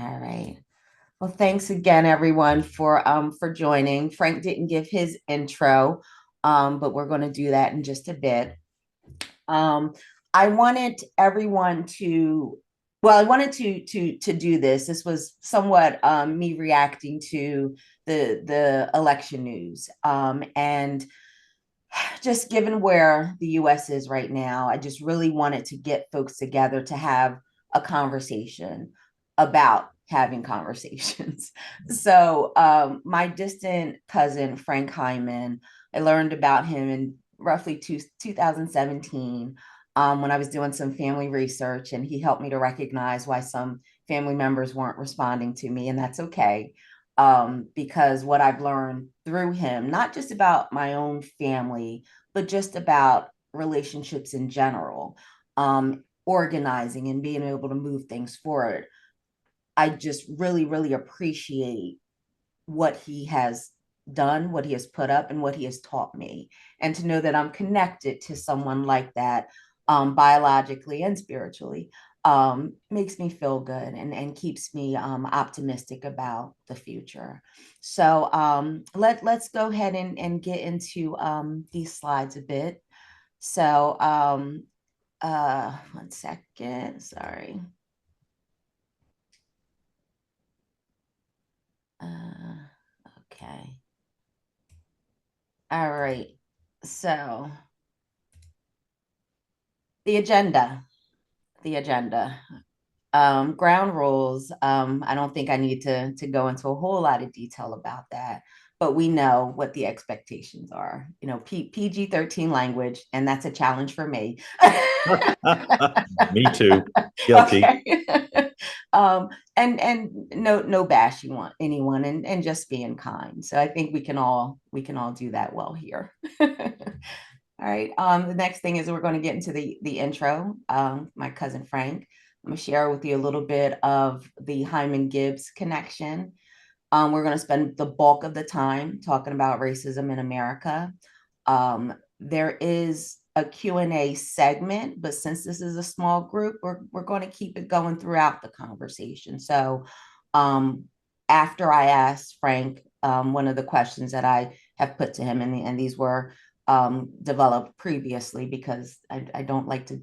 All right. Well, thanks again, everyone, for joining. Frank didn't give his intro, but we're going to do that in just a bit. Um, I wanted everyone to, well, I wanted to do this. This was somewhat me reacting to the election news, and just given where the U.S. is right now, I just really wanted to get folks together to have a conversation about having conversations. So, my distant cousin, Frank Hyman, I learned about him in roughly 2017 when I was doing some family research, and he helped me to recognize why some family members weren't responding to me, and that's okay because what I've learned through him, not just about my own family, but just about relationships in general, organizing and being able to move things forward. I just really, really appreciate what he has done, what he has put up, and what he has taught me. And to know that I'm connected to someone like that, biologically and spiritually, makes me feel good and keeps me optimistic about the future. So let's go ahead and get into these slides a bit. So one second, sorry. Okay. All right. So the agenda, the agenda. Ground rules. I don't think I need to go into a whole lot of detail about that, but we know what the expectations are. You know, PG-13 language, and that's a challenge for me. Me too. Guilty. Okay. And no bashing want anyone and just being kind. So I think we can all do that well here. All right. The next thing is we're going to get into the intro. My cousin Frank. I'm going to share with you a little bit of the Hyman Gibbs connection. We're going to spend the bulk of the time talking about racism in America. There is a Q&A segment, but since this is a small group, we're going to keep it going throughout the conversation. So after I asked Frank one of the questions that I have put to him, and these were developed previously because I don't like to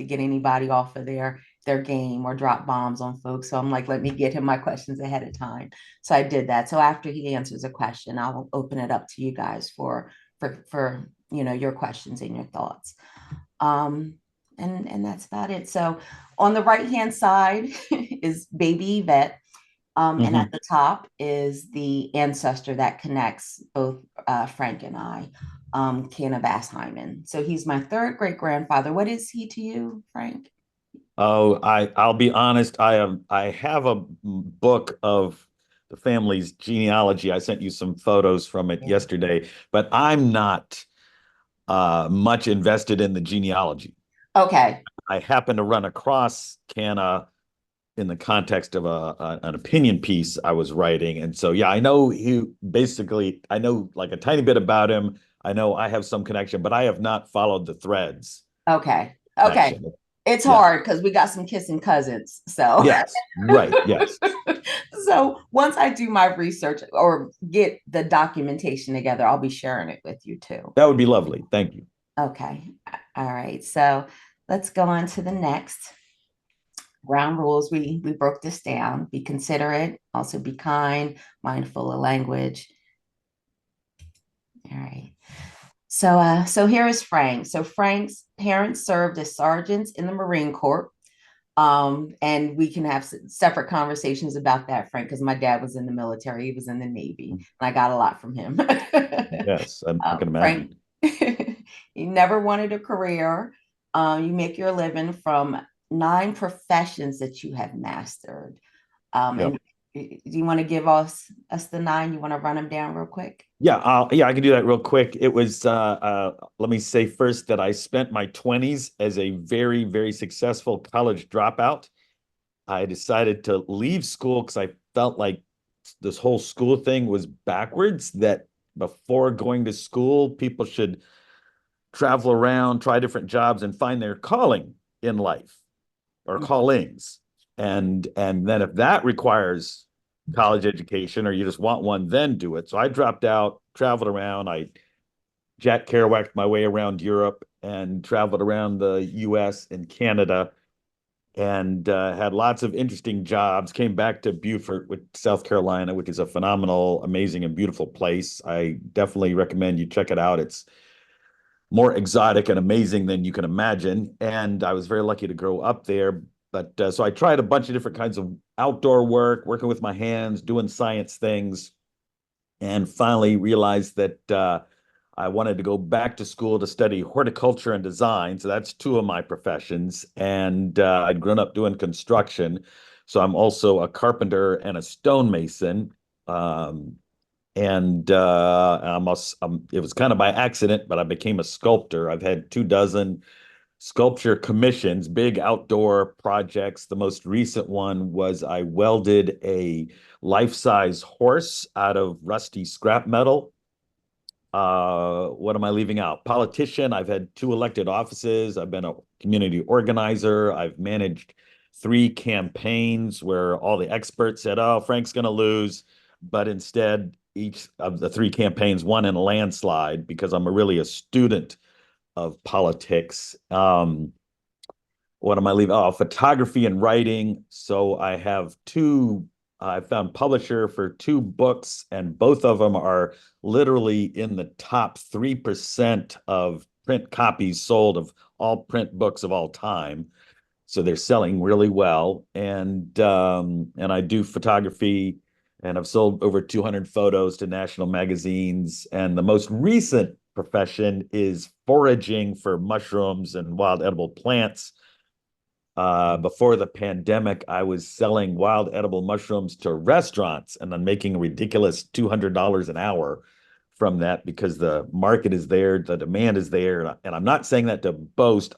get anybody off of their game or drop bombs on folks. So I'm like, let me get him my questions ahead of time. So I did that. So after he answers a question, I'll open it up to you guys for your questions and your thoughts. And that's about it. So on the right hand side is baby Yvette. And at Mhm. the top is the ancestor that connects both Frank and I, Canavas Hyman. So he's my third great grandfather. What is he to you, Frank? Oh, I'll be honest. I have a book of the family's genealogy. I sent you some photos from it Yeah. yesterday, but I'm not much invested in the genealogy. Okay. I happened to run across Canna in the context of an opinion piece I was writing, and so yeah, I know he basically. I know like a tiny bit about him. I know I have some connection, but I have not followed the threads Okay. Okay. connection. It's Yeah. hard because we got some kissing cousins. So Yes. Right. Yes. so once I do my research or get the documentation together, I'll be sharing it with you too. That would be lovely. Thank you. Okay. All right. So let's go on to the next. Ground rules. We broke this down. Be considerate, also be kind, mindful of language. All right. So here is Frank. So Frank's parents served as sergeants in the Marine Corps. And we can have separate conversations about that, Frank, because my dad was in the military, he was in the Navy, and I got a lot from him. Yes, I can Frank, imagine. you never wanted a career. You make your living from 9 professions that you have mastered. And Yep. do you want to give us the nine? You want to run them down real quick? Yeah, I can do that real quick. It was let me say first that I spent my 20s as a very, very successful college dropout. I decided to leave school because I felt like this whole school thing was backwards, that before going to school, people should travel around, try different jobs, and find their calling in life or Mhm. callings. And then if that requires college education or you just want one, then do it. So I dropped out, traveled around. I Jack Kerouac my way around Europe and traveled around the US and Canada and had lots of interesting jobs. Came back to Beaufort, with South Carolina, which is a phenomenal, amazing, and beautiful place. I definitely recommend you check it out. It's more exotic and amazing than you can imagine. And I was very lucky to grow up there. But so I tried a bunch of different kinds of outdoor work, working with my hands, doing science things, and finally realized that I wanted to go back to school to study horticulture and design. So that's two of my professions. And I'd grown up doing construction. So I'm also a carpenter and a stonemason. Um, and it was kind of by accident, but I became a sculptor. I've had 24 sculpture commissions, big outdoor projects. The most recent one was I welded a life-size horse out of rusty scrap metal. What am I leaving out? Politician. I've had two elected offices. I've been a community organizer. I've managed three campaigns where all the experts said, "Oh, Frank's going to lose," but instead, each of the three campaigns won in a landslide because I'm really a student of politics. What am I leaving? Oh, photography and writing. So I found publisher for two books, and both of them are literally in the top 3% of print copies sold of all print books of all time. So they're selling really well. And I do photography and I've sold over 200 photos to national magazines. And the most recent profession is foraging for mushrooms and wild edible plants. Before the pandemic, I was selling wild edible mushrooms to restaurants and then making a ridiculous $200 an hour from that because the market is there, the demand is there. And I'm not saying that to boast.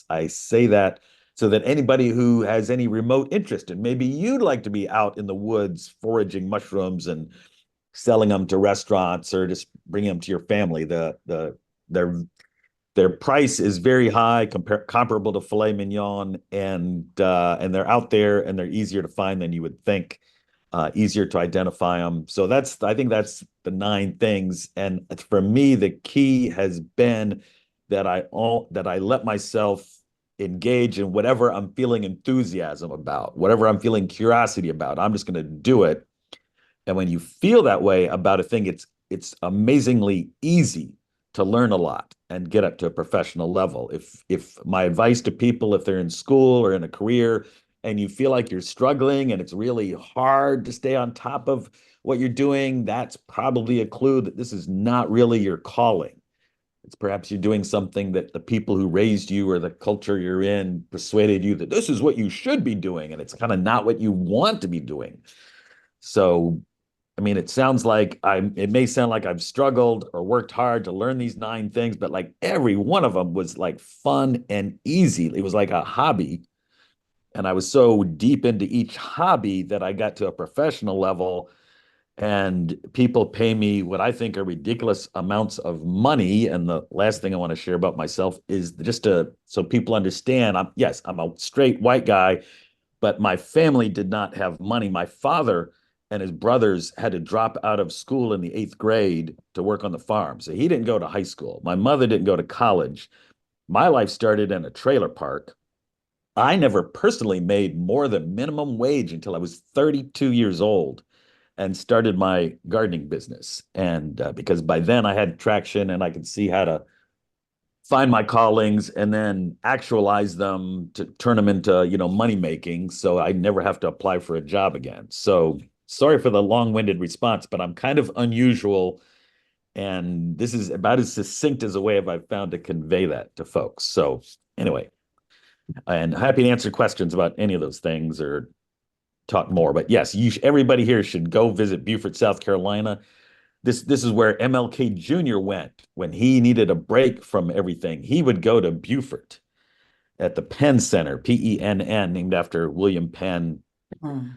I say that so that anybody who has any remote interest, and maybe you'd like to be out in the woods foraging mushrooms and selling them to restaurants or just bringing them to your family, they're their price is very high, comparable to filet mignon, and they're out there and they're easier to find than you would think, easier to identify them. So I think that's the nine things. And for me, the key has been that I let myself engage in whatever I'm feeling enthusiasm about, whatever I'm feeling curiosity about. I'm just going to do it. And when you feel that way about a thing, it's amazingly easy to learn a lot and get up to a professional level. If my advice to people, if they're in school or in a career and you feel like you're struggling and it's really hard to stay on top of what you're doing, that's probably a clue that this is not really your calling. It's perhaps you're doing something that the people who raised you or the culture you're in persuaded you that this is what you should be doing, and it's kind of not what you want to be doing. So I mean, it may sound like I've struggled or worked hard to learn these nine things, but like every one of them was like fun and easy. It was like a hobby. And I was so deep into each hobby that I got to a professional level and people pay me what I think are ridiculous amounts of money. And the last thing I want to share about myself is so people understand yes, I'm a straight white guy, but my family did not have money. My father and his brothers had to drop out of school in the eighth grade to work on the farm. So he didn't go to high school. My mother didn't go to college. My life started in a trailer park. I never personally made more than minimum wage until I was 32 years old and started my gardening business. And because by then I had traction and I could see how to find my callings and then actualize them to turn them into money making so I never have to apply for a job again. So sorry for the long-winded response, but I'm kind of unusual, and this is about as succinct as a way I've found to convey that to folks. So anyway, and happy to answer questions about any of those things or talk more. But yes, everybody here should go visit Beaufort, South Carolina. This is where MLK Jr. went when he needed a break from everything. He would go to Beaufort at the Penn Center, Penn, named after William Penn, Mm.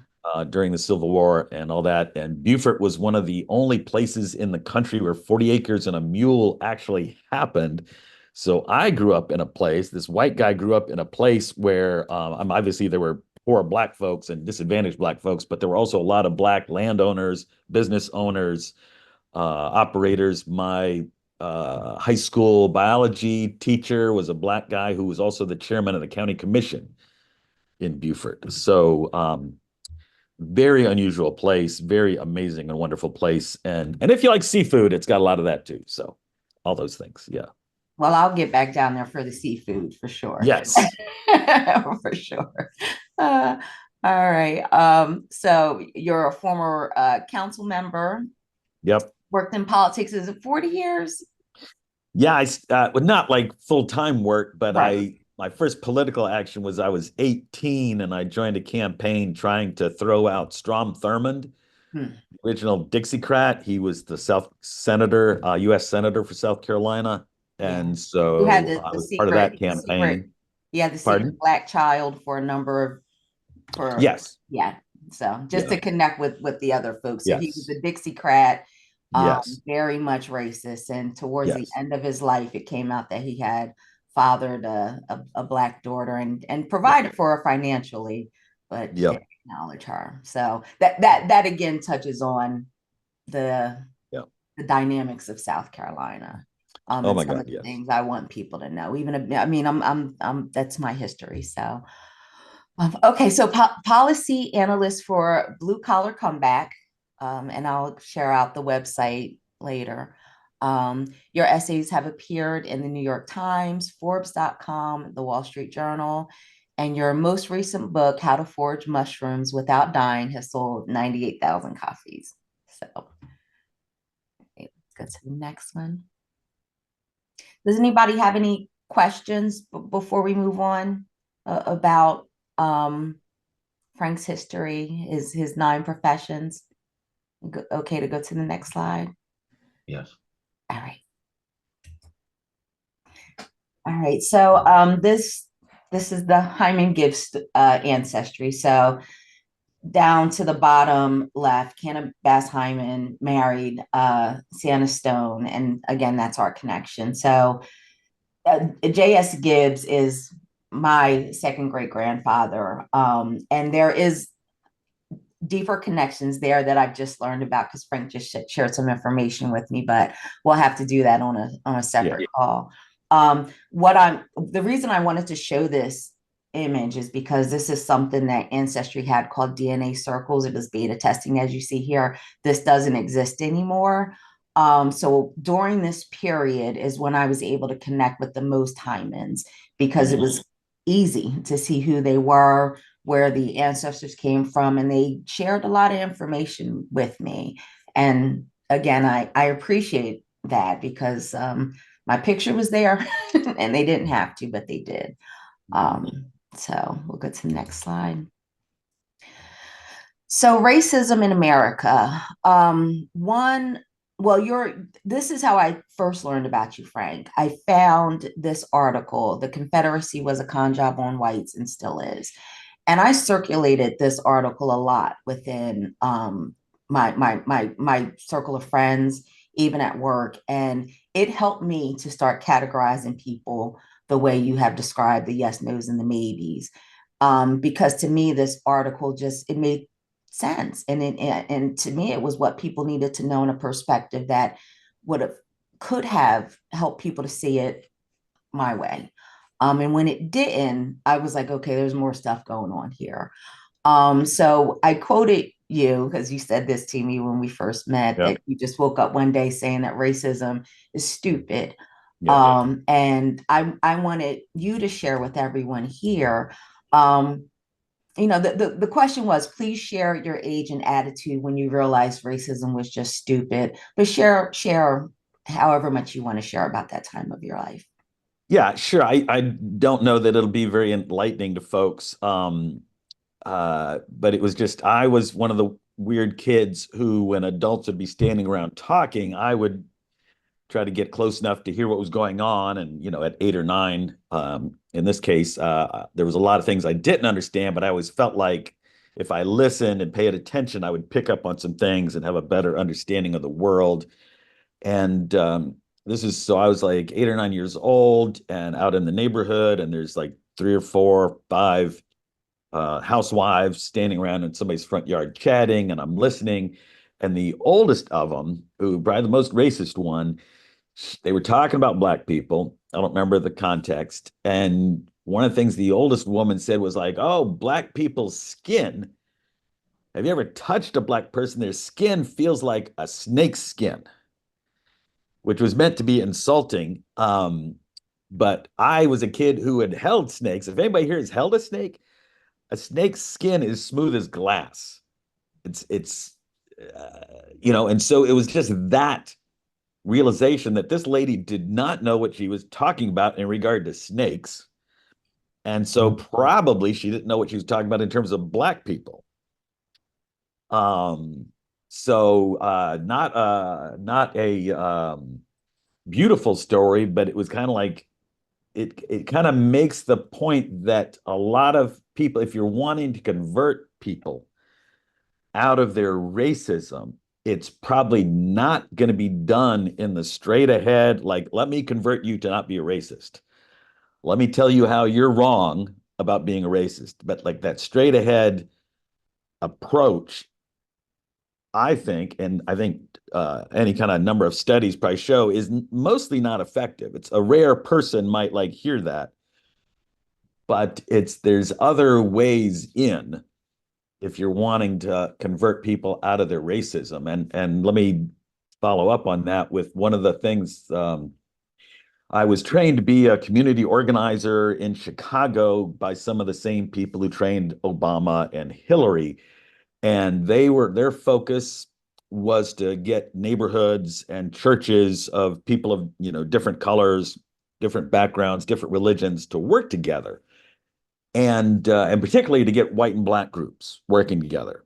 during the Civil War and all that. And Beaufort was one of the only places in the country where 40 acres and a mule actually happened. So I grew up in a place, this white guy grew up in a place where obviously there were poor black folks and disadvantaged black folks, but there were also a lot of black landowners, business owners, operators. My high school biology teacher was a black guy who was also the chairman of the county commission in Beaufort. So very unusual place, very amazing and wonderful place. And if you like seafood, it's got a lot of that too. So all those things. Yeah. Well, I'll get back down there for the seafood for sure. Yes. For sure. Uh, all right. So you're a former council member, Yep. worked in politics. Is it 40 years? Yeah, well, not like full-time work, but Right. my first political action was I was 18 and I joined a campaign trying to throw out Strom Thurmond, Hmm. original Dixiecrat. He was the South Senator, U.S. Senator for South Carolina. Yeah. And Who had so I the was part of that secret, campaign. he had the secret Pardon? black child for a number of, for, Yes. yeah. So just Yeah. to connect with the other folks. So he was Yes. a Dixiecrat, Yes. very much racist. And towards the Yes. end of his life, it came out that he had fathered a black daughter and Yeah. provided for her financially, but didn't Yep. acknowledge her. So that again touches on the Yeah. the dynamics of South Carolina. Oh And my some God. of the Yes. things I want people to know. Even if, I mean, I'm that's my history. So, okay. So, policy analyst for Blue Collar Comeback, and I'll share out the website later. Your essays have appeared in the New York Times, Forbes.com, the Wall Street Journal, and your most recent book, How to Forage Mushrooms Without Dying, has sold 98,000 copies. So, okay, let's go to the next one. Does anybody have any questions before we move on about Frank's history, his nine professions? Okay to go to the next slide. Yes. All right. All right. So this is the Hyman Gibbs ancestry. So down to the bottom left, Canna Bass Hyman married Sienna Stone, and again, that's our connection. So J.S. Gibbs is my second great grandfather, and there is deeper connections there that I've just learned about because Frank just shared some information with me, but we'll have to do that on a separate call. The reason I wanted to show this image is because this is something that Ancestry had called DNA circles. It was beta testing, as you see here. This doesn't exist anymore. So during this period is when I was able to connect with the most Hymans because it was easy to see who they were, where the ancestors came from, and they shared a lot of information with me. And again, I appreciate that because my picture was there and they didn't have to, but they did. So we'll go to the next slide. So racism in America. This is how I first learned about you, Frank. I found this article. The Confederacy was a con job on whites and still is. And I circulated this article a lot within my circle of friends, even at work. And it helped me to start categorizing people the way you have described the yes, nos, and the maybes. Because to me, this article it made sense. And to me, it was what people needed to know in a perspective that would have could have helped people to see it my way. And when it didn't, I was like, okay, there's more stuff going on here. So I quoted you because you said this to me when we first met Yeah. that you just woke up one day saying that racism is stupid. Yeah. And I wanted you to share with everyone here. The question was, please share your age and attitude when you realized racism was just stupid, but share however much you want to share about that time of your life. Yeah, sure. I don't know that it'll be very enlightening to folks. But it was just I was one of the weird kids who, when adults would be standing around talking, I would try to get close enough to hear what was going on. And, at 8 or 9, in this case, there was a lot of things I didn't understand, but I always felt like if I listened and paid attention, I would pick up on some things and have a better understanding of the world. And so I was like 8 or 9 years old and out in the neighborhood, and there's like 3 or 4, 5 housewives standing around in somebody's front yard chatting, and I'm listening. And the oldest of them, who probably the most racist one, they were talking about black people. I don't remember the context. And one of the things the oldest woman said was like, "Oh, black people's skin. Have you ever touched a black person? Their skin feels like a snake's skin," which was meant to be insulting. But I was a kid who had held snakes. If anybody here has held a snake's skin is smooth as glass. And so it was just that realization that this lady did not know what she was talking about in regard to snakes. And so probably she didn't know what she was talking about in terms of black people. Um, not a beautiful story, but it was kind of like it kind of makes the point that a lot of people, if you're wanting to convert people out of their racism, it's probably not going to be done in the straight ahead, like, let me convert you to not be a racist. Let me tell you how you're wrong about being a racist. But like that straight ahead approach, and I think any kind of number of studies probably show is mostly not effective. It's a rare person might like hear that, but there's other ways in if you're wanting to convert people out of their racism. And let me follow up on that with one of the things. I was trained to be a community organizer in Chicago by some of the same people who trained Obama and Hillary, and their focus was to get neighborhoods and churches of people of different colors, different backgrounds, different religions to work together, and particularly to get white and black groups working together.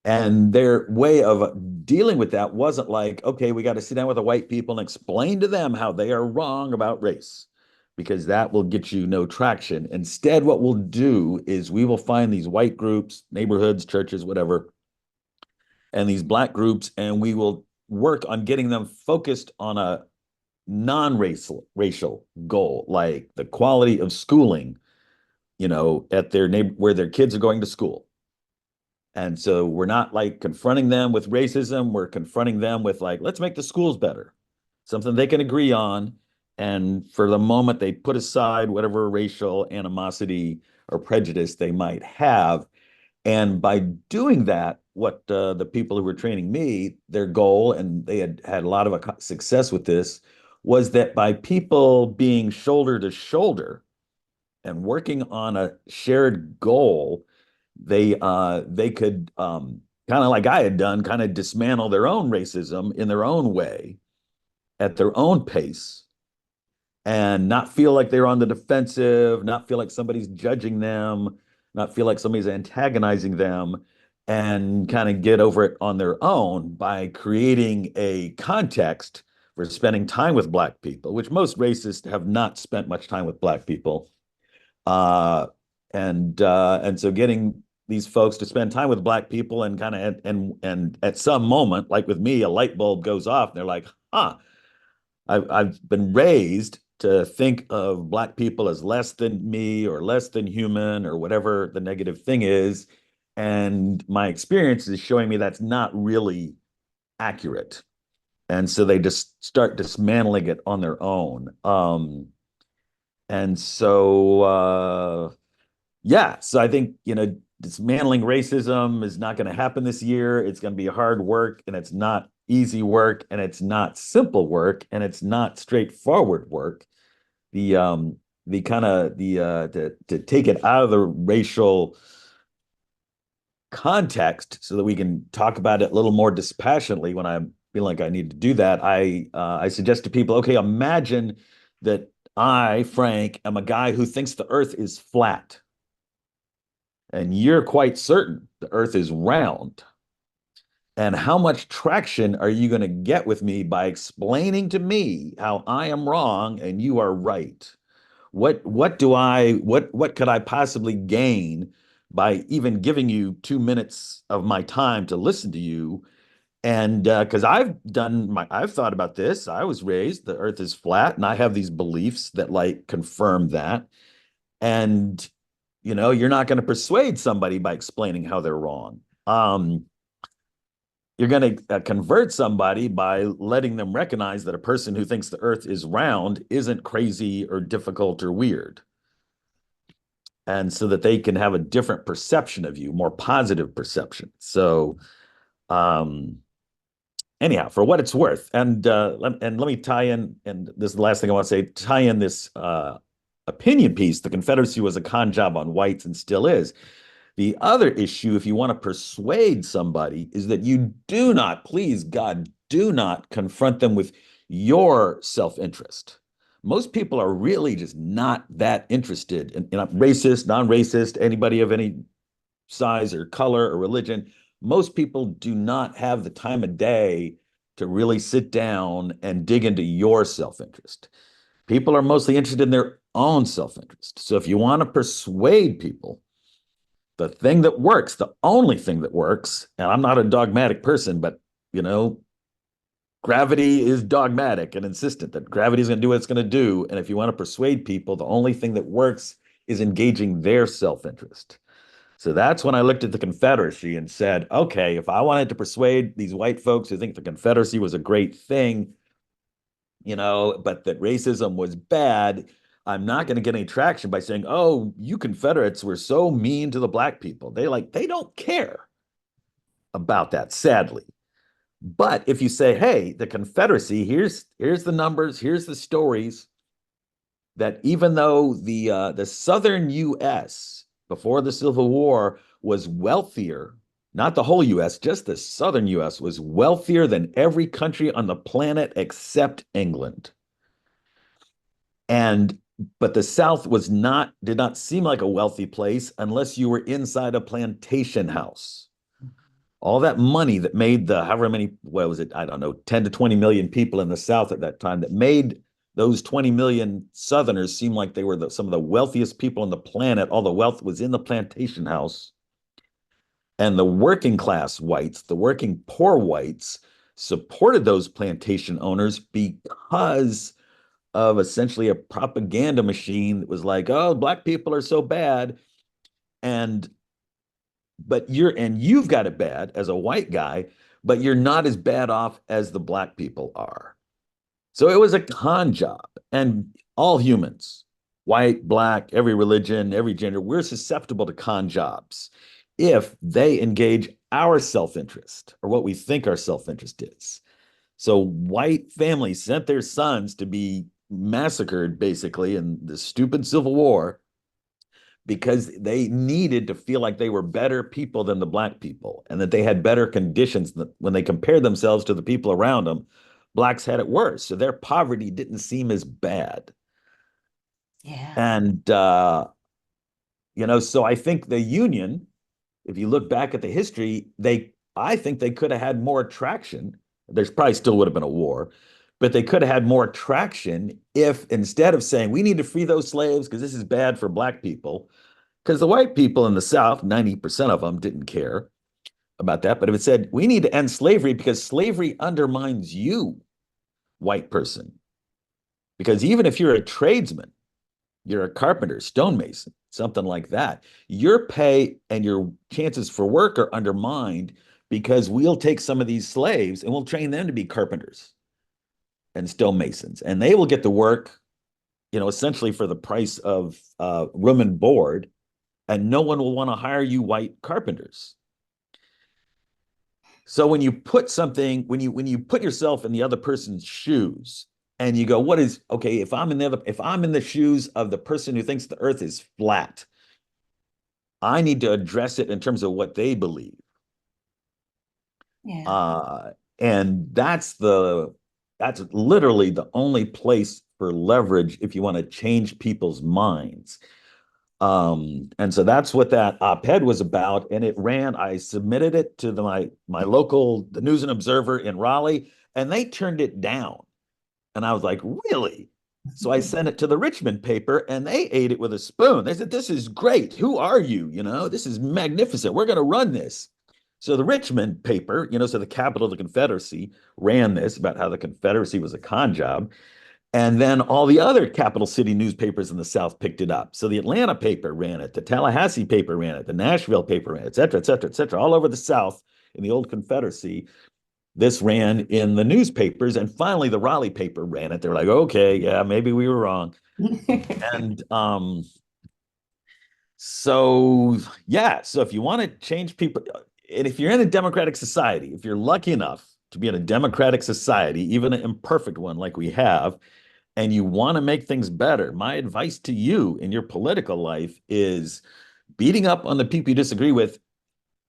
And their way of dealing with that wasn't like, okay, we got to sit down with the white people and explain to them how they are wrong about race, because that will get you no traction. Instead, what we'll do is we will find these white groups, neighborhoods, churches, whatever, and these black groups, and we will work on getting them focused on a non-racial goal, like the quality of schooling, at their neighbor where their kids are going to school. And so we're not like confronting them with racism. We're confronting them with like, let's make the schools better, something they can agree on. And for the moment, they put aside whatever racial animosity or prejudice they might have. And by doing that, what the people who were training me, their goal, and they had a lot of success with this, was that by people being shoulder to shoulder and working on a shared goal, they could kind of like I had done, kind of dismantle their own racism in their own way, at their own pace, and not feel like they're on the defensive, not feel like somebody's judging them, not feel like somebody's antagonizing them, and kind of get over it on their own by creating a context for spending time with Black people, which most racists have not spent much time with Black people. Uh, and so getting these folks to spend time with Black people and kind of and at some moment, like with me, a light bulb goes off and they're like, huh, I've been raised to think of Black people as less than me or less than human or whatever the negative thing is. And my experience is showing me that's not really accurate. And so they just start dismantling it on their own. And so yeah, so I think, dismantling racism is not going to happen this year. It's going to be hard work, and it's not easy work, and it's not simple work, and it's not straightforward work. The kind of to take it out of the racial context so that we can talk about it a little more dispassionately when I feel like I need to do that. I suggest to people, okay, imagine that I, Frank, am a guy who thinks the earth is flat, and you're quite certain the earth is round. And how much traction are you going to get with me by explaining to me how I am wrong and you are right? What could I possibly gain by even giving you 2 minutes of my time to listen to you? And because I've thought about this. I was raised the earth is flat, and I have these beliefs that like confirm that. And You're not going to persuade somebody by explaining how they're wrong. You're going to convert somebody by letting them recognize that a person who thinks the earth is round isn't crazy or difficult or weird. And so that they can have a different perception of you, more positive perception. So, um, anyhow, for what it's worth, and let me tie in, and this is the last thing I want to say, tie in this opinion piece. The Confederacy was a con job on whites and still is. The other issue, if you want to persuade somebody, is that you do not, please God, do not confront them with your self-interest. Most people are really just not that interested in racist, non-racist, anybody of any size or color or religion. Most people do not have the time of day to really sit down and dig into your self-interest. People are mostly interested in their own self-interest. So if you want to persuade people, the thing that works, the only thing that works, and I'm not a dogmatic person, but you know, gravity is dogmatic and insistent that gravity is going to do what it's going to do. And if you want to persuade people, the only thing that works is engaging their self-interest. So that's when I looked at the Confederacy and said, okay, if I wanted to persuade these white folks who think the Confederacy was a great thing, but that racism was bad, I'm not going to get any traction by saying, oh, you Confederates were so mean to the black people. They don't care about that, sadly. But if you say, hey, the Confederacy, here's the numbers, here's the stories, that even though the southern U.S. before the Civil War was wealthier, not the whole U.S., just the southern U.S. was wealthier than every country on the planet except England. And but the South did not seem like a wealthy place unless you were inside a plantation house. All that money that made the however many, what was it? I don't know, 10 to 20 million people in the South at that time that made those 20 million Southerners seem like they were some of the wealthiest people on the planet. All the wealth was in the plantation house. And the working class whites, the working poor whites, supported those plantation owners because of essentially a propaganda machine that was like, oh, black people are so bad. And you've got it bad as a white guy, but you're not as bad off as the black people are. So it was a con job. And all humans, white, black, every religion, every gender, we're susceptible to con jobs if they engage our self-interest or what we think our self-interest is. So white families sent their sons to be massacred basically in the stupid Civil War because they needed to feel like they were better people than the black people and that they had better conditions. When they compared themselves to the people around them, blacks had it worse. So their poverty didn't seem as bad. Yeah. And, so I think the Union, if you look back at the history, I think they could have had more traction. There's probably still would have been a war, but they could have had more traction if instead of saying we need to free those slaves because this is bad for black people, because the white people in the South, 90% of them didn't care about that. But if it said we need to end slavery because slavery undermines you, white person, because even if you're a tradesman, you're a carpenter, stonemason, something like that, your pay and your chances for work are undermined because we'll take some of these slaves and we'll train them to be carpenters and stonemasons, and they will get to work, essentially for the price of room and board, and no one will want to hire you white carpenters. So when you put something, when you put yourself in the other person's shoes, and you go, what is okay? If I'm in the shoes of the person who thinks the Earth is flat, I need to address it in terms of what they believe. Yeah. Uh, and that's literally the only place for leverage if you want to change people's minds. And so that's what that op-ed was about. And it ran, I submitted it to my local, the News and Observer in Raleigh, and they turned it down. And I was like, really? So I sent it to the Richmond paper and they ate it with a spoon. They said, this is great. Who are you? This is magnificent. We're going to run this. So the Richmond paper, so the capital of the Confederacy ran this about how the Confederacy was a con job. And then all the other capital city newspapers in the South picked it up. So the Atlanta paper ran it, the Tallahassee paper ran it, the Nashville paper ran it, et cetera, et cetera, et cetera, all over the South in the old Confederacy. This ran in the newspapers, and finally the Raleigh paper ran it. They're like, okay, yeah, maybe we were wrong. And so yeah, so if you want to change people, and if you're in a democratic society, if you're lucky enough to be in a democratic society, even an imperfect one like we have, and you want to make things better, my advice to you in your political life is beating up on the people you disagree with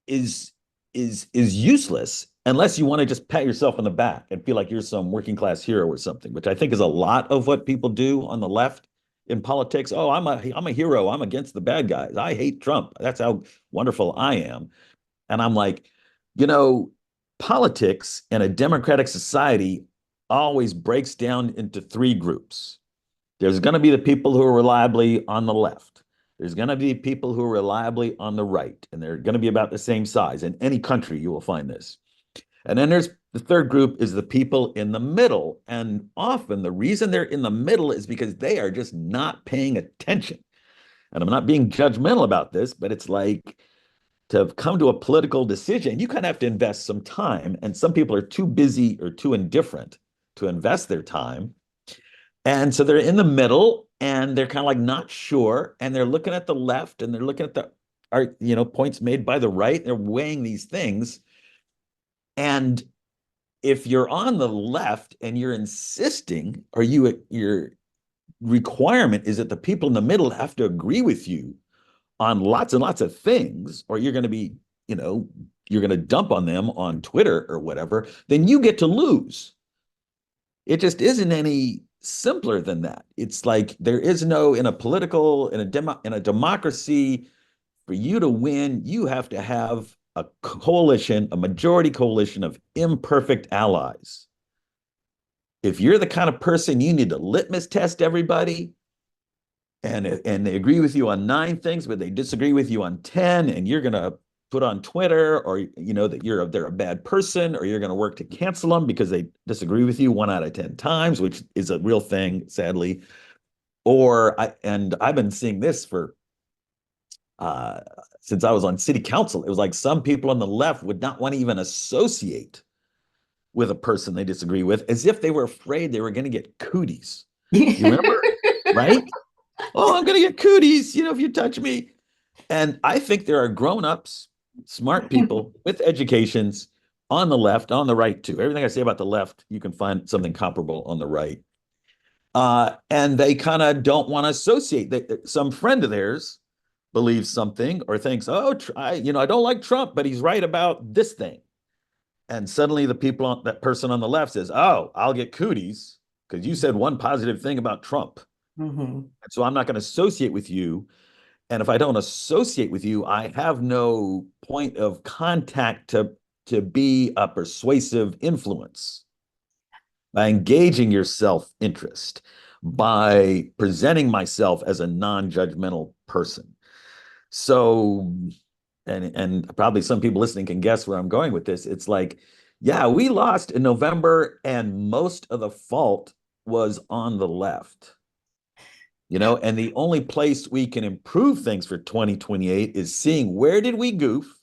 is is useless unless you want to just pat yourself on the back and feel like you're some working class hero or something, which I think is a lot of what people do on the left in politics. Oh, I'm a hero. I'm against the bad guys. I hate Trump. That's how wonderful I am. And I'm like, you know, politics in a democratic society always breaks down into three groups. There's going to be the people who are reliably on the left. There's going to be people who are reliably on the right, and they're going to be about the same size. In any country, you will find this. And then there's the third group is the people in the middle. And often the reason they're in the middle is because they are just not paying attention. And I'm not being judgmental about this, but it's like to come to a political decision, you kind of have to invest some time. And some people are too busy or too indifferent to invest their time. And so they're in the middle and they're kind of like not sure. And they're looking at the left and they're looking at the art, points made by the right. They're weighing these things. And if you're on the left and you're insisting, or your requirement is that the people in the middle have to agree with you on lots and lots of things, or you're going to be, you're going to dump on them on Twitter or whatever, then you get to lose. It just isn't any simpler than that. It's like there is no in a political in a democracy for you to win, you have to have a coalition, a majority coalition of imperfect allies. If you're the kind of person you need to litmus test everybody, and they agree with you on 9 things, but they disagree with you on 10, and you're gonna put on Twitter or that they're a bad person, or you're gonna work to cancel them because they disagree with you 1 out of 10 times, which is a real thing, sadly. I've been seeing this for uh, since I was on city council. It was like some people on the left would not want to even associate with a person they disagree with, as if they were afraid they were going to get cooties. You remember, right? Oh, I'm going to get cooties, if you touch me. And I think there are grown-ups, smart people with educations on the left, on the right too. Everything I say about the left, you can find something comparable on the right. And they kind of don't want to associate. Some friend of theirs believes something or thinks, oh, I don't like Trump, but he's right about this thing. And suddenly that person on the left says, oh, I'll get cooties because you said one positive thing about Trump. Mm-hmm. And so I'm not going to associate with you. And if I don't associate with you, I have no point of contact to be a persuasive influence. By engaging your self-interest, by presenting myself as a non-judgmental person. So, and probably some people listening can guess where I'm going with this. It's like, yeah, we lost in November, and most of the fault was on the left. And the only place we can improve things for 2028 is seeing where did we goof,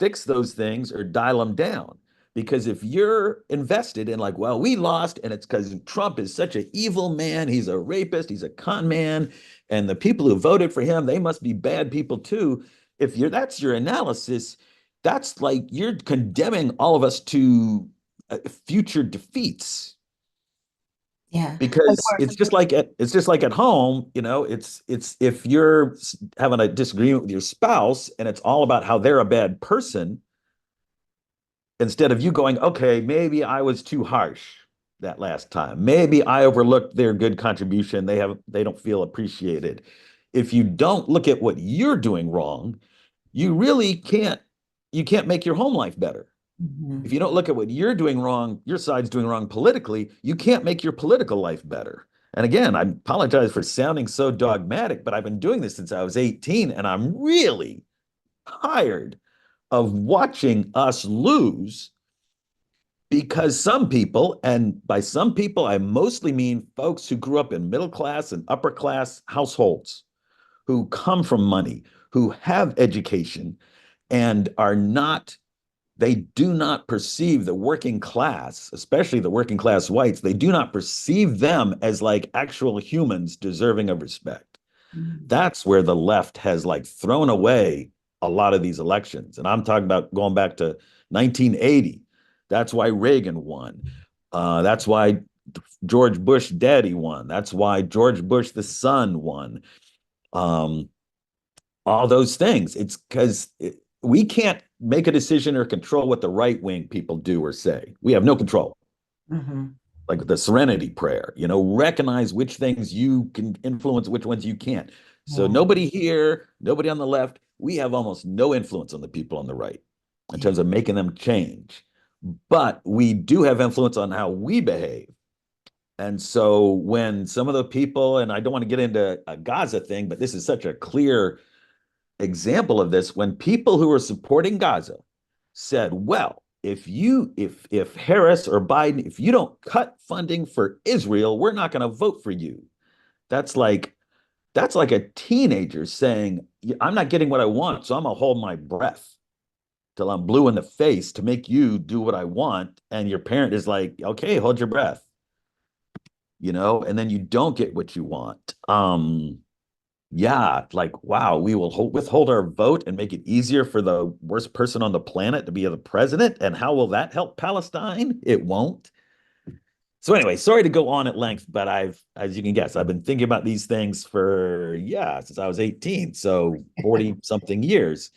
fix those things, or dial them down. Because if you're invested in like, well, we lost, and it's because Trump is such an evil man, he's a rapist, he's a con man, and the people who voted for him, they must be bad people too. If that's your analysis, that's like you're condemning all of us to future defeats. Yeah. Because it's just like at home, it's if you're having a disagreement with your spouse and it's all about how they're a bad person, instead of you going, okay, maybe I was too harsh that last time. Maybe I overlooked their good contribution. They don't feel appreciated. If you don't look at what you're doing wrong, you really can't make your home life better. Mm-hmm. If you don't look at what you're doing wrong, your side's doing wrong politically, you can't make your political life better. And again, I apologize for sounding so dogmatic, but I've been doing this since I was 18, and I'm really tired of watching us lose Because some people, and by some people, I mostly mean folks who grew up in middle class and upper class households, who come from money, who have education, and are not, they do not perceive the working class, especially the working class whites, they do not perceive them as like actual humans deserving of respect. Mhm. That's where the left has like thrown away a lot of these elections. And I'm talking about going back to 1980. That's why Reagan won. That's why George Bush daddy won. That's why George Bush the son won. Um, all those things. It's because we can't make a decision or control what the right wing people do or say. We have no control. Mhm. Like the serenity prayer, recognize which things you can influence, which ones you can't. So Yeah. nobody here, nobody on the left, we have almost no influence on the people on the right in Yeah. terms of making them change. But we do have influence on how we behave. And so when some of the people, and I don't want to get into a Gaza thing, but this is such a clear example of this, when people who are supporting Gaza said, well, if Harris or Biden, if you don't cut funding for Israel, we're not going to vote for you. That's like that's like a teenager saying, I'm not getting what I want, so I'm gonna hold my breath till I'm blue in the face to make you do what I want. And your parent is like, okay, hold your breath, and then you don't get what you want. Yeah, like, wow, we will withhold our vote and make it easier for the worst person on the planet to be the president. And how will that help Palestine? It won't. So anyway, sorry to go on at length, but as you can guess, I've been thinking about these things for, yeah, since I was 18, so 40 something years.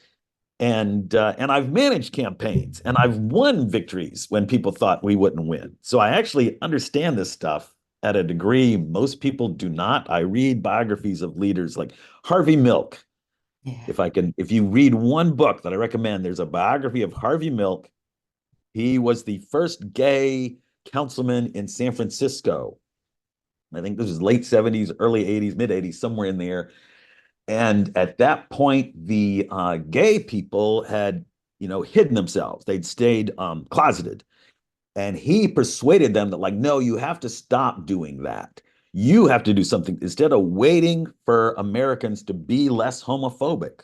And I've managed campaigns and I've won victories when people thought we wouldn't win. So I actually understand this stuff at a degree most people do not. I read biographies of leaders like Harvey Milk. Yeah. If you read one book that I recommend, there's a biography of Harvey Milk. He was the first gay councilman in San Francisco. I think this was late 70s, early 80s, mid 80s, somewhere in there. And at that point, the gay people had, hidden themselves. They'd stayed closeted. And he persuaded them that, like, no, you have to stop doing that. You have to do something instead of waiting for Americans to be less homophobic.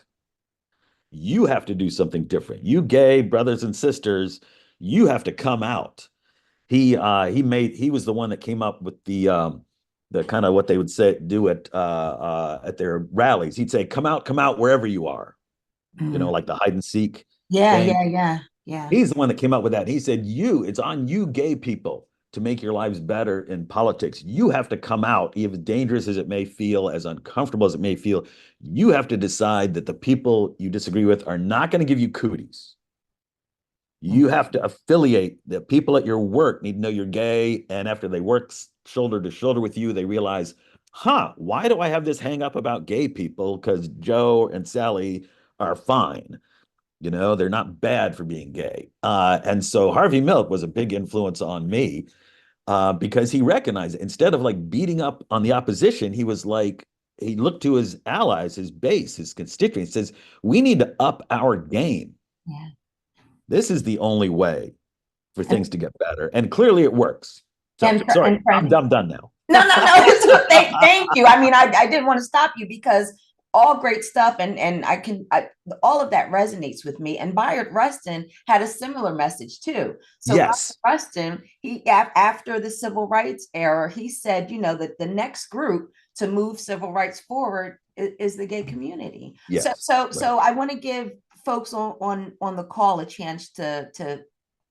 You have to do something different. You gay brothers and sisters, you have to come out. He was the one that came up with the kind of what they would say do at their rallies. He'd say, come out wherever you are, Mhm. like the hide and seek Yeah. thing. Yeah. Yeah. Yeah. He's the one that came up with that. He said, it's on you gay people to make your lives better in politics. You have to come out, as dangerous as it may feel, as uncomfortable as it may feel. You have to decide that the people you disagree with are not going to give you cooties. Mhm. You have to affiliate. The people at your work need to know you're gay. And after they work shoulder to shoulder with you, they realize, why do I have this hang up about gay people? Because Joe and Sally are fine. They're not bad for being gay. And so Harvey Milk was a big influence on me because he recognized it. Instead of like beating up on the opposition, he looked to his allies, his base, his constituents, says, we need to up our game. Yeah. This is the only way for And things to get better. And clearly it works. So sorry, and I'm Frank, done now. no, no, no. Thank you. I mean, I didn't want to stop you because all great stuff, and all of that resonates with me. And Bayard Rustin had a similar message too. So Bayard Yes. Rustin, after the civil rights era, he said, that the next group to move civil rights forward is the gay community. So Yes. so Right. so I want to give folks on the call a chance to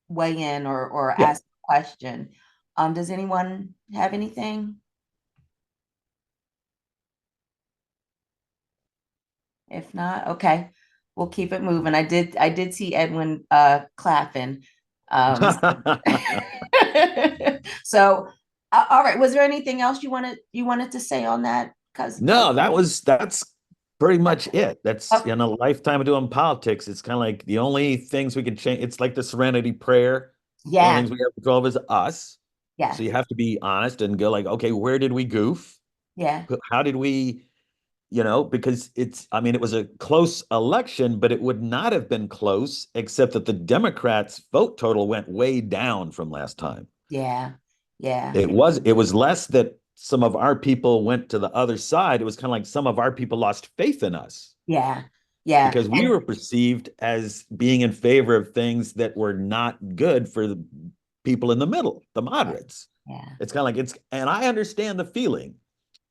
weigh in or Yeah. ask a question. Does anyone have anything? If not, okay, we'll keep it moving. I did see Edwin clapping. Um, so all right, was there anything else you wanted to say on that? Because No, that's pretty much it. That's oh, in a lifetime of doing politics. It's kind of like the only things we can change. It's like the serenity prayer. The only yeah, things we have control of is us. yeah, So you have to be honest and go like, okay, where did we goof? yeah, How did we? because I mean, it was a close election, but it would not have been close except that the Democrats' vote total went way down from last time. Yeah. Yeah. It was less that some of our people went to the other side. It was kind of like some of our people lost faith in us Yeah. Yeah. because we And were perceived as being in favor of things that were not good for the people in the middle, the moderates. yeah. It's kind of like and I understand the feeling.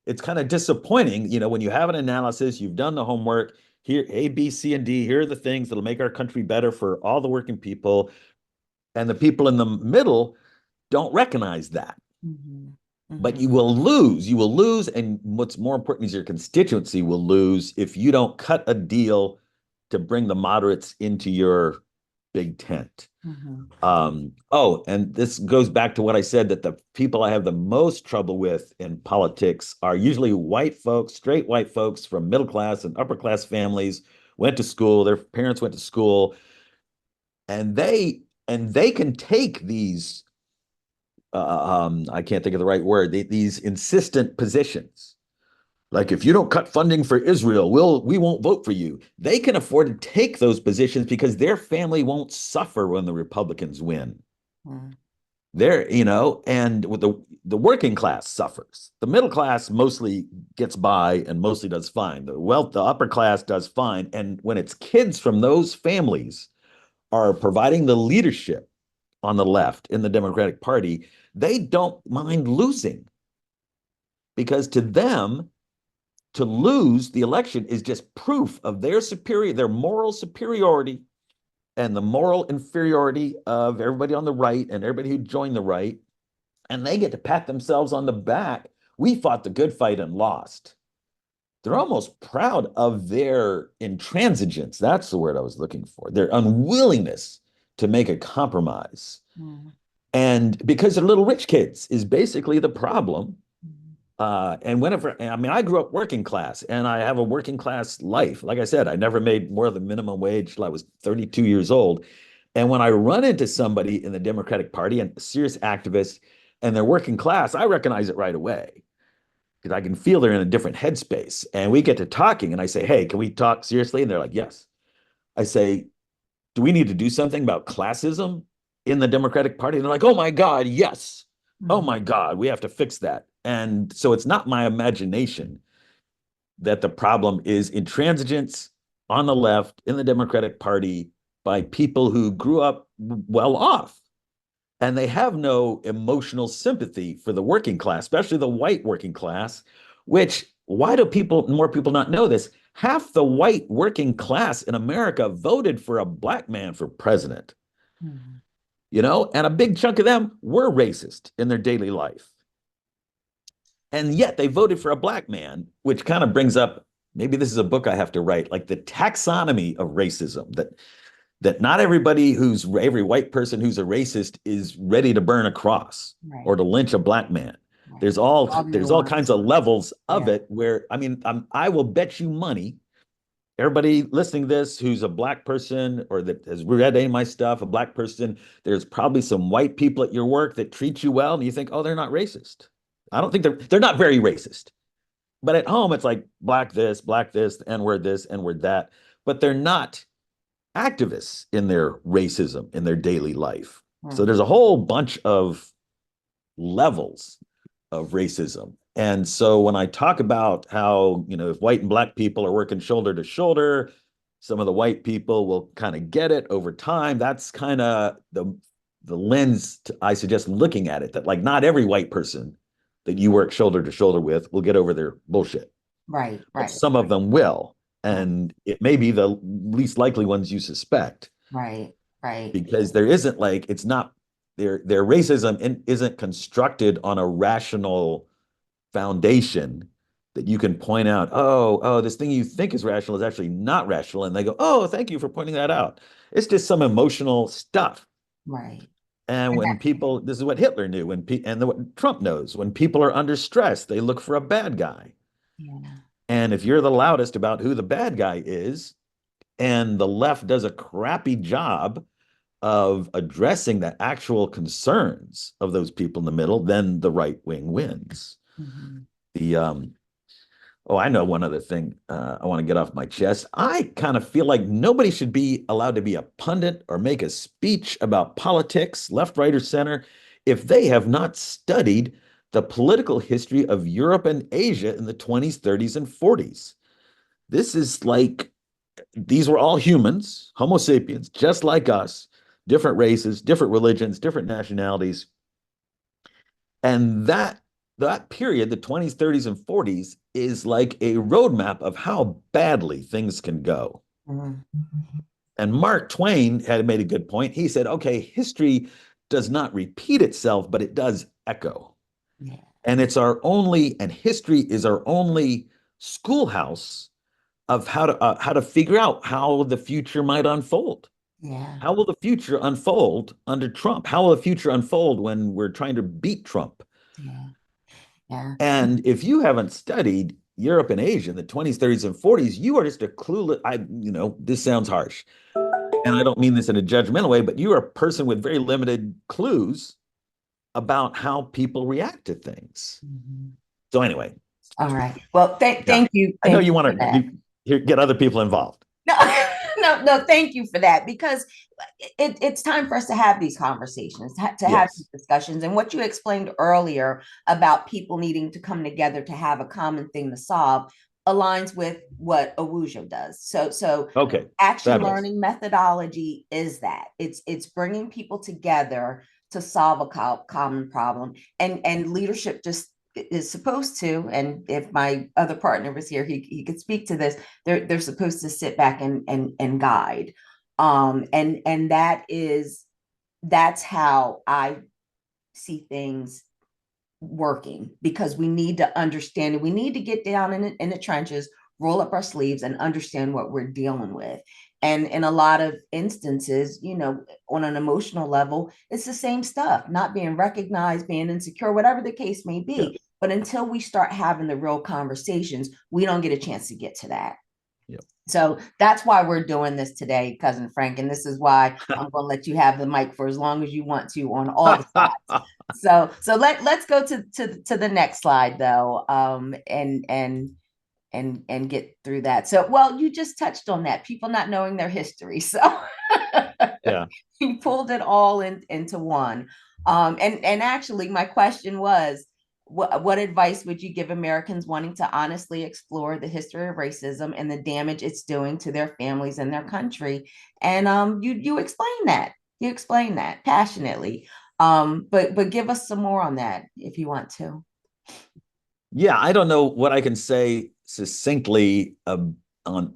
It's kind of disappointing, when you have an analysis, you've done the homework, here, A, B, C, and D, here are the things that'll make our country better for all the working people. And the people in the middle don't recognize that. Mhm. But Mhm. you will lose. You will lose. And what's more important is your constituency will lose if you don't cut a deal to bring the moderates into your big tent. Mhm. Oh, and this goes back to what I said that the people I have the most trouble with in politics are usually white folks, straight white folks from middle class and upper class families, went to school, their parents went to school, and they can take these I can't think of the right word, these insistent positions. Like if you don't cut funding for Israel, we won't vote for you. They can afford to take those positions because their family won't suffer when the Republicans win. Mhm. And with the working class suffers. The middle class mostly gets by and mostly does fine. The upper class does fine. And when it's kids from those families are providing the leadership on the left in the Democratic Party, they don't mind losing because to them, to lose the election is just proof of their moral superiority and the moral inferiority of everybody on the right and everybody who joined the right. And they get to pat themselves on the back. We fought the good fight and lost. They're almost proud of their intransigence. That's the word I was looking for. Their unwillingness to make a compromise. Mhm. And because they're little rich kids is basically the problem. Mhm. And I mean, I grew up working class and I have a working class life. Like I said, I never made more than minimum wage till I was 32 years old. And when I run into somebody in the Democratic Party and a serious activist and they're working class, I recognize it right away because I can feel they're in a different headspace. And we get to talking and I say, hey, can we talk seriously? And they're like, yes. I say, do we need to do something about classism in the Democratic Party? And they're like, oh my God, yes. Oh Mhm. my God, we have to fix that. And so it's not my imagination that the problem is intransigence on the left in the Democratic Party by people who grew up well off and they have no emotional sympathy for the working class, especially the white working class, which why do more people not know this? Half the white working class in America voted for a black man for president, Mhm. and a big chunk of them were racist in their daily life. And yet they voted for a black man, which kind of brings up maybe this is a book I have to write, like the taxonomy of racism, that not every white person who's a racist is ready to burn a cross or Right. to lynch a black man. Right. There's all All there's all kinds of nuances. levels of Yeah. it where I mean I will bet you money. Everybody listening to this who's a black person or that has read any of my stuff, a black person, there's probably some white people at your work that treat you well, and you think, oh, they're not racist. I don't think they're not very racist. But at home, it's like black this, N-word this, N-word that. But they're not activists in their racism in their daily life. So Mhm. there's a whole bunch of levels of racism. And so when I talk about how, if white and black people are working shoulder to shoulder, some of the white people will kind of get it over time. That's kind of the lens I suggest looking at it, that like not every white person that you work shoulder to shoulder with will get over their bullshit, Right. but Right. some of them will. Right. And it may be the least likely ones you suspect Right. Right. because there isn't like it's not their racism isn't constructed on a rational foundation that you can point out, oh, this thing you think is rational is actually not rational. And they go, oh, thank you for pointing that out. It's just some emotional stuff. Right. And And when people, this is what Hitler knew, and what Trump knows, when people are under stress, they look for a bad guy. yeah. And if you're the loudest about who the bad guy is, and the left does a crappy job of addressing the actual concerns of those people in the middle, then the right wing wins. Mhm. The Oh, I know one other thing I want to get off my chest. I kind of feel like nobody should be allowed to be a pundit or make a speech about politics, left, right, or center, if they have not studied the political history of Europe and Asia in the 20s, 30s, and 40s. This is like these were all humans, Homo sapiens, just like us, different races, different religions, different nationalities. And that period, the 20s, 30s, and 40s, is like a roadmap of how badly things can go. Mhm. And Mark Twain had made a good point. He said, okay, history does not repeat itself, but it does echo. Yeah, And and history is our only schoolhouse of how to figure out how the future might unfold. yeah, How will the future unfold under Trump? How will the future unfold when we're trying to beat Trump? yeah, yeah, And if you haven't studied Europe and Asia in the 20s, 30s, and 40s, you are just a clueless. This sounds harsh. And I don't mean this in a judgmental way, but you are a person with very limited clues about how people react to things. mhm. So anyway, All right. Well, yeah, I know thank you you for want that. to get other people involved. No, no, thank you for that because it's time for us to have these conversations, to have these Yes. discussions. And what you explained earlier about people needing to come together to have a common thing to solve aligns with what Awujo does. So Okay. action Fabulous. learning methodology is that it's bringing people together to solve a common problem, and leadership just is supposed to, and if my other partner was here, he could speak to this. They're supposed to sit back and guide, and that's how I see things working, because we need to understand it. We need to get down in the trenches, roll up our sleeves, and understand what we're dealing with. And in a lot of instances, on an emotional level, it's the same stuff, not being recognized, being insecure, whatever the case may Yeah. be. But until we start having the real conversations, we don't get a chance to get to that. Yeah. So that's why we're doing this today, cousin Frank. And this is why I'm going to let you have the mic for as long as you want to on all the sides. So let's go to the next slide though, and get through that. So, well, you just touched on that, people not knowing their history. So Yeah. you pulled it all into one. And actually, my question was, what advice would you give Americans wanting to honestly explore the history of racism and the damage it's doing to their families and their country? And you explain that. You explain that passionately. But give us some more on that if you want to. Yeah, I don't know what I can say succinctly on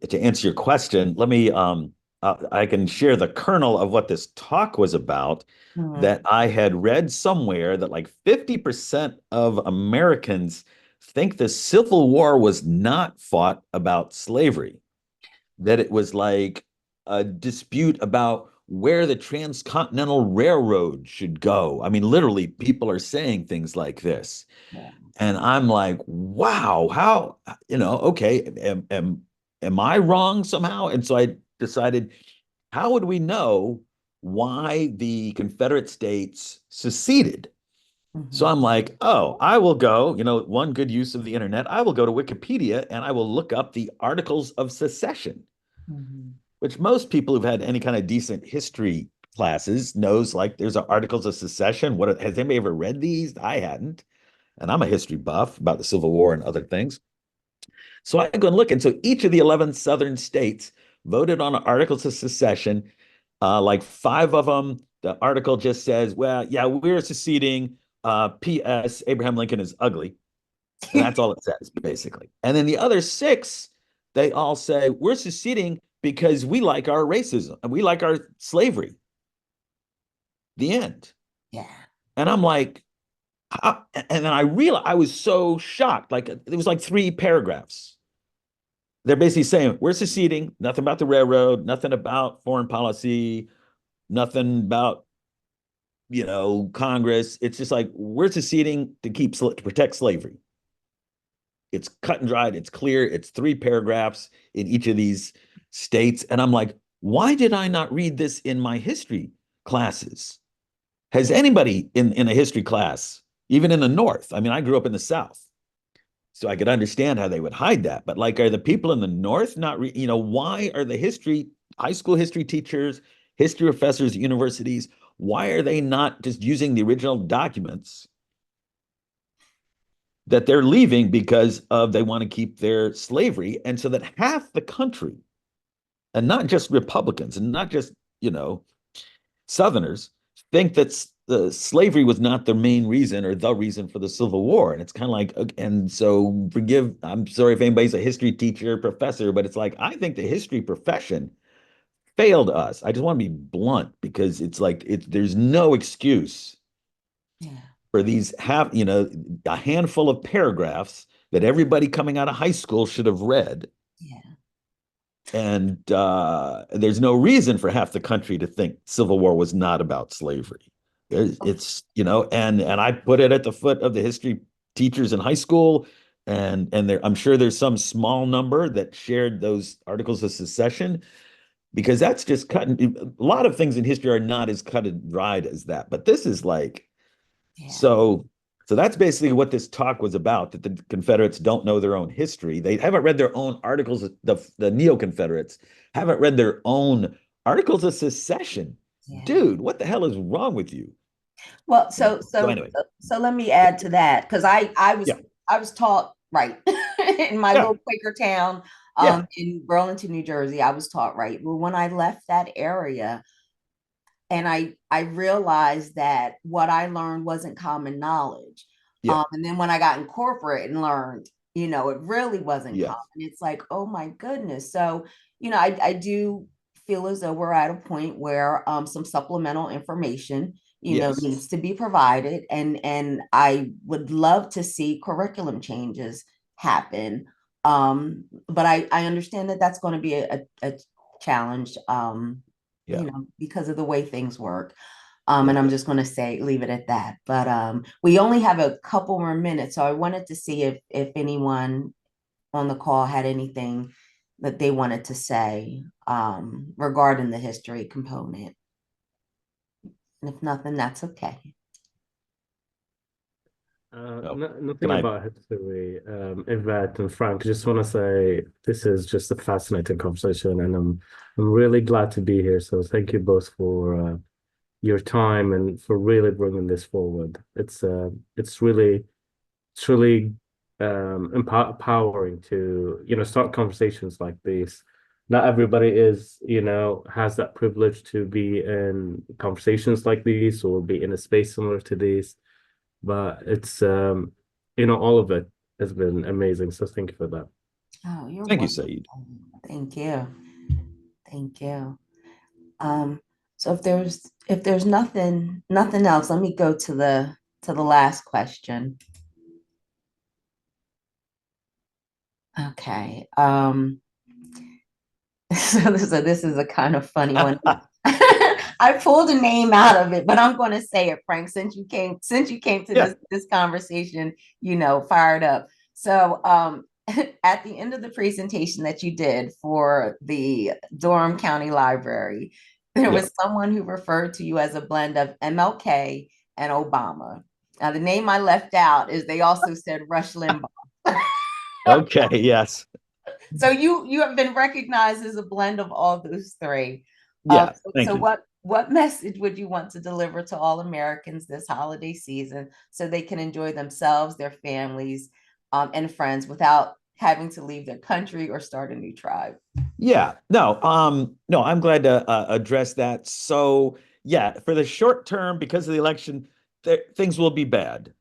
to answer your question. Let me I can share the kernel of what this talk was about. Mhm. That I had read somewhere that like 50% of Americans think the Civil War was not fought about slavery, that it was like a dispute about where the transcontinental railroad should go. I mean, literally, people are saying things like this. Yeah. And I'm like, wow, how, okay, am I wrong somehow? And so I decided, how would we know why the Confederate States seceded? So Mhm. I'm like, oh, I will go, one good use of the internet, I will go to Wikipedia and I will look up the Articles of Secession, Mhm. which most people who've had any kind of decent history classes knows, like there's Articles of Secession. What has anybody ever read these? I hadn't. And I'm a history buff about the Civil War and other things. So I go and look. And so each of the 11 Southern states voted on Articles of Secession. Like five of them, the article just says, well, yeah, we're seceding. P.S. Abraham Lincoln is ugly. And that's all it says, basically. And then the other six, they all say, we're seceding because we like our racism and we like our slavery. The end. Yeah. And I'm like, and then I realized I was so shocked. Like it was like three paragraphs. They're basically saying we're seceding, nothing about the railroad, nothing about foreign policy, nothing about Congress. It's just like we're seceding to protect slavery. It's cut and dried. It's clear. It's three paragraphs in each of these states, and I'm like, why did I not read this in my history classes? Has anybody in a history class, even in the North? I mean, I grew up in the South. So I could understand how they would hide that. But like, are the people in the North not, why are the high school history teachers, history professors at universities, why are they not just using the original documents that they're leaving because of they want to keep their slavery? And so that half the country, and not just Republicans and not just, you know, Southerners, think that the slavery was not the main reason or the reason for the Civil War. And it's kind of like, and so I'm sorry if anybody's a history teacher, professor, but it's like, I think the history profession failed us. I just want to be blunt because it's like, there's no excuse Yeah. for these a handful of paragraphs that everybody coming out of high school should have read. Yeah. And there's no reason for half the country to think Civil War was not about slavery. It's, and I put it at the foot of the history teachers in high school, and I'm sure there's some small number that shared those articles of secession, because that's just cutting. A lot of things in history are not as cut and dried as that, but this is like Yeah. so. So that's basically what this talk was about, that the Confederates don't know their own history. They haven't read their own articles. The neo-Confederates haven't read their own articles of secession. Yeah. Dude, what the hell is wrong with you? Well, Yeah. so So so anyway, so let me add to that because yeah, I was taught right in my yeah, little Quaker town yeah, in Burlington, New Jersey. I was taught right. Well, when I left that area, and I realized that what I learned wasn't common knowledge. yeah, And then when I got in corporate and learned, it really wasn't yeah, common. It's like, oh my goodness. So, I do feel as though we're at a point where some supplemental information, yes, needs to be provided, and I would love to see curriculum changes happen. But I understand that that's going to be a challenge. yeah, Because of the way things work. And yeah. I'm just going to leave it at that. But we only have a couple more minutes, so I wanted to see if anyone on the call had anything that they wanted to say regarding the history component. And if nothing, that's okay. Oh, can Nothing I? about history. Yvette and Frank, just want to say this is just a fascinating conversation, and I'm really glad to be here. So thank you both for your time and for really bringing this forward. It's really empowering to start conversations like this. Not everybody has that privilege to be in conversations like these or be in a space similar to these, but it's all of it has been amazing, so thank you for that. Oh, you're Thank you, welcome. Saeed. Thank you. Thank you. Um, so if there's nothing else, let me go to the last question. Okay. So this is a kind of funny one. I pulled a name out of it, but I'm going to say it, Frank, since you came to Yeah, this conversation, fired up. So, at the end of the presentation that you did for the Durham County Library, there yeah. was someone who referred to you as a blend of MLK and Obama. Now, the name I left out is they also said Rush Limbaugh. Okay, yes, So you have been recognized as a blend of all those three. yeah. So Thank you. what message would you want to deliver to all Americans this holiday season so they can enjoy themselves, their families, and friends without having to leave their country or start a new tribe? Yeah, no, I'm glad to address that. So, yeah, for the short term, because of the election, things will be bad.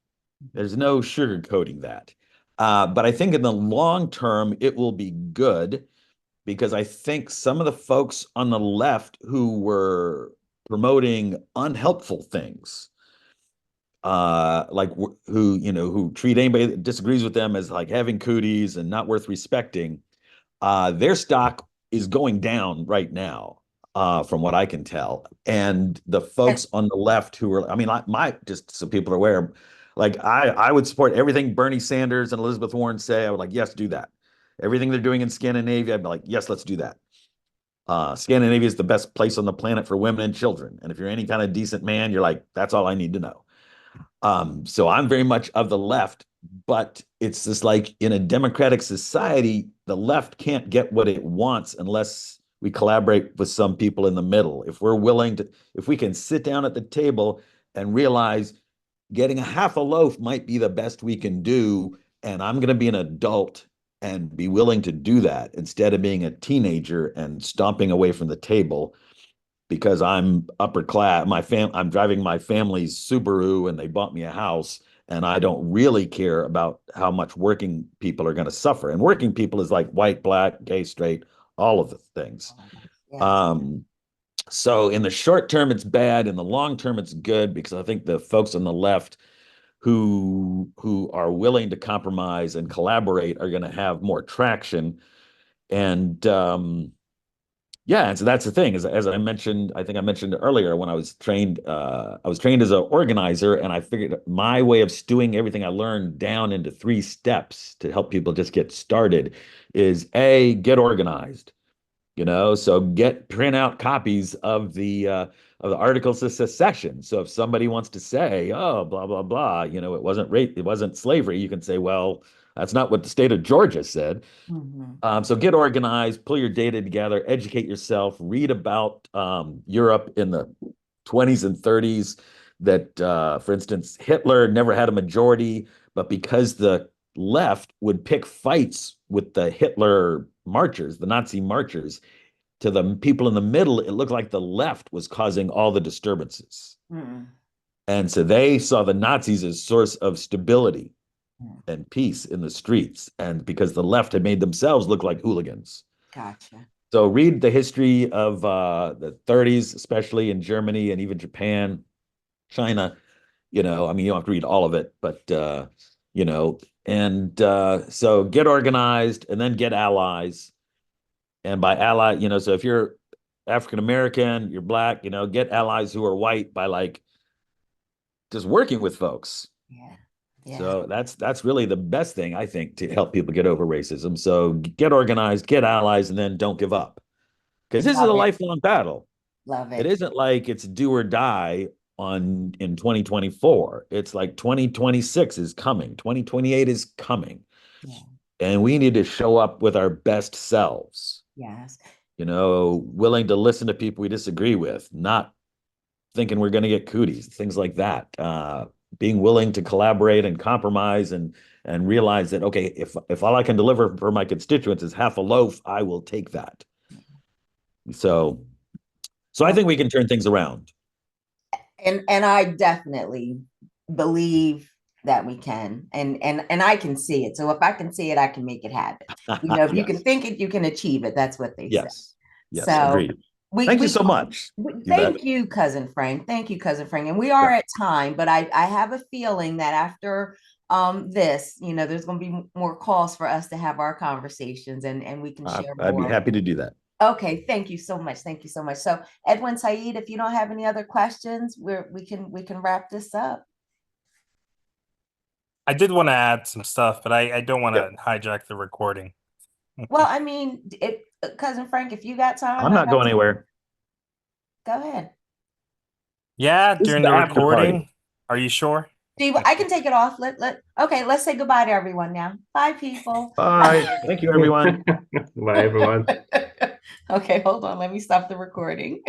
There's no sugarcoating that. But I think in the long term, it will be good because I think some of the folks on the left who were promoting unhelpful things, like who treat anybody that disagrees with them as like having cooties and not worth respecting, their stock is going down right now, from what I can tell. And the folks on the left who are, I mean, just so people are aware, like I would support everything Bernie Sanders and Elizabeth Warren say. I would like, yes, do that. Everything they're doing in Scandinavia, I'd be like, yes, let's do that. Scandinavia is the best place on the planet for women and children. And if you're any kind of decent man, you're like, that's all I need to know. So I'm very much of the left, But it's just like in a democratic society, the left can't get what it wants unless we collaborate with some people in the middle. If we're willing to, if we can sit down at the table and realize getting a half a loaf might be the best we can do, and I'm going to be an adult and be willing to do that instead of being a teenager and stomping away from the table because I'm upper class. I'm driving my family's Subaru and they bought me a house, and I don't really care about how much working people are going to suffer. And working people is like white, black, gay, straight, all of the things. Yes. So in the short term, it's bad. In the long term, it's good because I think the folks on the left who are willing to compromise and collaborate are going to have more traction. And yeah, and so that's the thing. As I mentioned, I think I mentioned earlier when I was trained as an organizer, and I figured my way of stewing everything I learned down into 3 steps to help people just get started is A, get organized. So print out copies of the articles of secession. So if somebody wants to say, oh, blah blah blah, it wasn't rape, it wasn't slavery, you can say, well, that's not what the state of Georgia said. So get organized, pull your data together, educate yourself, read about Europe in the 20s and 30s. That, for instance, Hitler never had a majority, but because the left would pick fights with the Hitler marchers, the Nazi marchers, to the people in the middle, it looked like the left was causing all the disturbances. And so they saw the Nazis as source of stability and peace in the streets, and because the left had made themselves look like hooligans. Gotcha. So read the history of the 30s, especially in Germany and even Japan, China. You don't have to read all of it, but so get organized and then get allies. And by ally, so if you're African American, you're black, get allies who are white by like just working with folks. Yeah. Yeah. So that's really the best thing, I think, to help people get over racism. So get organized, get allies, and then don't give up. Because this is a lifelong battle. Love It it. isn't like it's do or die in 2024. It's like 2026 is coming, 2028 is coming. Yeah. And we need to show up with our best selves. Yes. Willing to listen to people we disagree with, not thinking we're going to get cooties, things like that. Being willing to collaborate and compromise and realize that, okay, if all I can deliver for my constituents is half a loaf, I will take that. So I think we can turn things around. And I definitely believe that we can, and I can see it. So if I can see it, I can make it happen. If you can think it, you can achieve it. That's what they say. Yes, so agreed. Thank you so much. Thank you, Cousin Frank. Thank you, Cousin Frank. And we are at time, but I have a feeling that after this, there's going to be more calls for us to have our conversations, and we can share more. I'd be happy to do that. Okay, thank you so much. Thank you so much. So, Edwin Said, if you don't have any other questions, we can wrap this up. I did want to add some stuff, but I don't want to hijack the recording. Well, I mean, Cousin Frank, if you got time, I'm not going anywhere. Go ahead. Yeah, during the recording. Are you sure? Steve, I can take it off. Okay, let's say goodbye to everyone now. Bye, people. Bye. Thank you, everyone. Bye, everyone. Okay, hold on. Let me stop the recording.